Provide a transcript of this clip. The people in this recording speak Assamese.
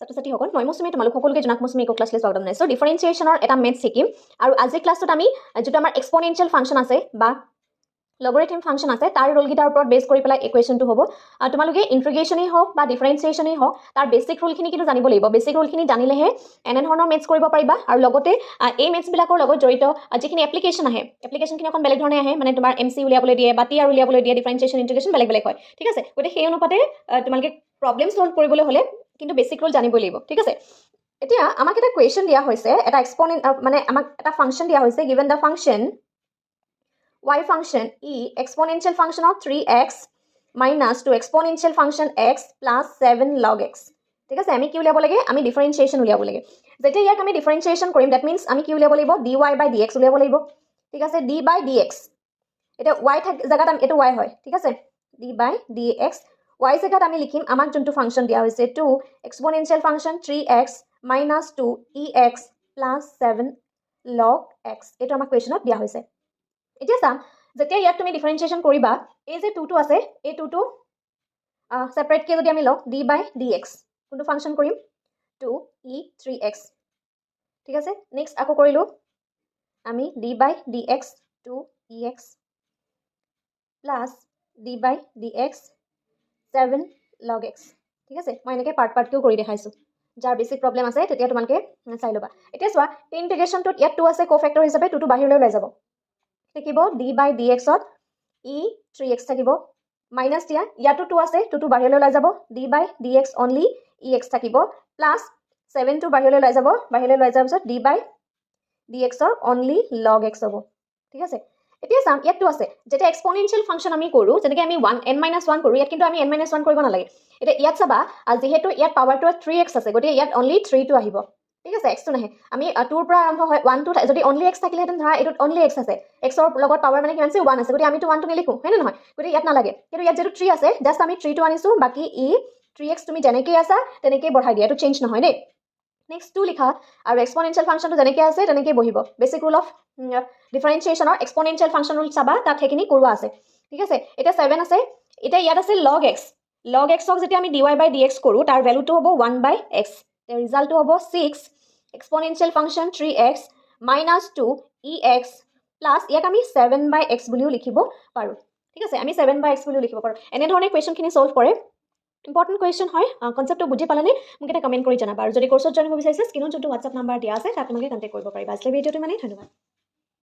ছাত্ৰ-ছাত্ৰীসকল মই মৌচুমী তোমালোক সকলোকে জনাক মৌচুমী ইকো ক্লাছলৈ স্বাগতম জনাইছোঁ ডিফাৰেন্সিয়েশ্যনৰ এটা মেথ শিকিম আৰু আজিৰ ক্লাছটোত আমি যেটো আমাৰ এক্সপোনেনশিয়েল ফাংচন আছে বা লগাৰিথম ফাংচন আছে তাৰ ৰুলকেইটাৰ ওপৰত বেছ কৰি পেলাই ইকুৱেশ্যনটো হ'ব তোমালোকে ইন্টিগ্ৰেশ্যনেই হওক বা ডিফাৰেন্সিয়েশ্যনেই হওক তাৰ বেছিক ৰুলখিনি কিন্তু জানিব লাগিব বেছিক ৰুলখিনি জানিলেহে এনে ধৰণৰ মেথছ কৰিব পাৰিবা আৰু লগতে এই মেথছবিলাকৰ লগত জড়িত যিখিনি এপ্লিকেশ্যন আহে এপ্লিকেশ্যনখিনি অকণ বেলেগ ধৰণে আহে মানে তোমাৰ MC উলিয়াবলৈ দিয়ে বা TR উলিয়াবলৈ দিয়ে ডিফাৰেন্সিয়েশ্যন ইন্টিগ্ৰেশ্যন বেলেগ বেলেগ হয় ঠিক আছে গতিকে সেই অনুপাতে তোমালোকে প্ৰব্লেম সলভ কৰিবলৈ হ'লে কিন্তু বেছিক ৰুল জানিবই লাগিব ঠিক আছে এতিয়া আমাক এটা কুৱেশ্যন দিয়া হৈছে এটা এক্সপোনেন্ট মানে আমাক এটা ফাংচন দিয়া হৈছে given the function y function e exponential function of 3x minus 2 exponential function x plus 7 log x ঠিক আছে আমি কি উলিয়াব লাগে আমি ডিফাৰেন্সিয়েশ্যন উলিয়াব লাগে যেতিয়া ইয়াক আমি ডিফাৰেন্সিয়েশ্যন কৰিম দ্যাট মিন্স আমি কি উলিয়াব লাগিব dy by dx উলিয়াব লাগিব ঠিক আছে d by dx এটা y জায়গাত আমি এটো y হয় ঠিক আছে d by dx y জায়গাত আমি লিখিম আমাক যোনটো ফাংচন দিয়া হৈছে 2 exponential function 3x minus 2 ex plus 7 log x এটো আমাক কুৱেশ্যনত দিয়া হৈছে এতিয়া চাম যেতিয়া ইয়াক তুমি ডিফাৰেন্সিয়েশ্যন কৰিবা এই যে 2 টো আছে এই 2 টো সেপাৰেট কে যদি আমি লও d by dx কোনটো ফাংচন কৰিম 2e 3x ঠিক আছে নেক্সট আকৌ কৰিলো আমি d by dx 2ex plus d by dx 7 log x ঠিক আছে মই এনেকৈ পাৰ্ট পাৰ্ট কৰি দেখাইছো যাৰ বেছিক প্ৰবলেম আছে তেতিয়া তোমালকে চাই লবা এতিয়া চোৱা ইন্টিগ্ৰেশ্যনটোত ইয়াত 2 আছে কোফেক্টৰ হিচাপে 2 টো বাহিৰলৈ লৈ যাব থাকিব d by dx to e 3x থাকিব মাইনাস দিয়া ইয়াতো 2 আছে 2 টো বাহিৰলৈ লৈ যাব d by dx only ex থাকিব প্লাস 7 টো বাহিৰলৈ লৈ যাব পিছত d by dx ৰ only log x হ'ব ঠিক আছে এতিয়া চাম ইয়াত 2 আছে যেটা এক্সপোনেনশিয়েল ফাংচন আমি কৰো যেনেকৈ আমি 1 n - 1 কৰো ইয়াত কিন্তু আমি n - 1 কৰিব নালাগে এটা ইয়াত চাবা যেহেতু ইয়াত পাৱাৰটো 3x আছে গতিকে ইয়াত only 3 টো আহিব ঠিক আছে x টো নাহে আমি 2 ৰ পৰা আৰম্ভ হয় 1 টো যদি only x থাকিলেহেঁতেন ধৰা এটোত only x আছে x ৰ লগত পাৱাৰ মানে কিমান আছে 1 আছে গতিকে আমি 1 টো নিলিখো হয় নহয় গতিকে ইয়াত নালাগে কিন্তু ইয়াত যেটো 3 আছে জাস্ট আমি 3 টো আনিছো বাকি e 3x তুমি যেনেকৈ আছা তেনেকৈ বঢ়াই দিয়া এটো চেঞ্জ নহয় দেই নেক্সট 2 লিখা আৰু এক্সপোনেনশিয়েল ফাংচনটো যেনেকৈ আছে তেনেকৈ বহিব বেসিক ৰুল অফ ডিফাৰেন্সিয়েশ্যনৰ এক্সপোনেনশিয়েল ফাংচন ৰুল চাবা তাত হেখিনি কৰোৱা আছে ঠিক আছে এটা 7 আছে এটা ইয়াত আছে log x ক যেতিয়া আমি dy by dx কৰো তাৰ ভ্যালুটো হ'ব 1 by x তাৰ ৰিজাল্টটো হ'ব 6 exponential function 3x minus 2 ex plus ইয়াক আমি 7 by x বুলিও লিখিব পাৰো ঠিক আছে আমি 7 by x বুলিও লিখিব পাৰো এনে ধৰণে কোৱেশ্চনখিনি সলভ কৰে ইম্পৰ্টেন্ট কোৱেশ্চন হয় কনসেপ্টটো বুজি পালানে মোক এটা কমেন্ট কৰি জনাবা আৰু যদি কোৰ্সত জয়েন কৰিব বিচাৰিছে স্ক্ৰিনত যোনটো WhatsApp নাম্বাৰ দিয়া আছে তাত তোমাকে কন্টাক্ট কৰিব পাৰিবা আজিৰ ভিডিওটো মানে ধন্যবাদ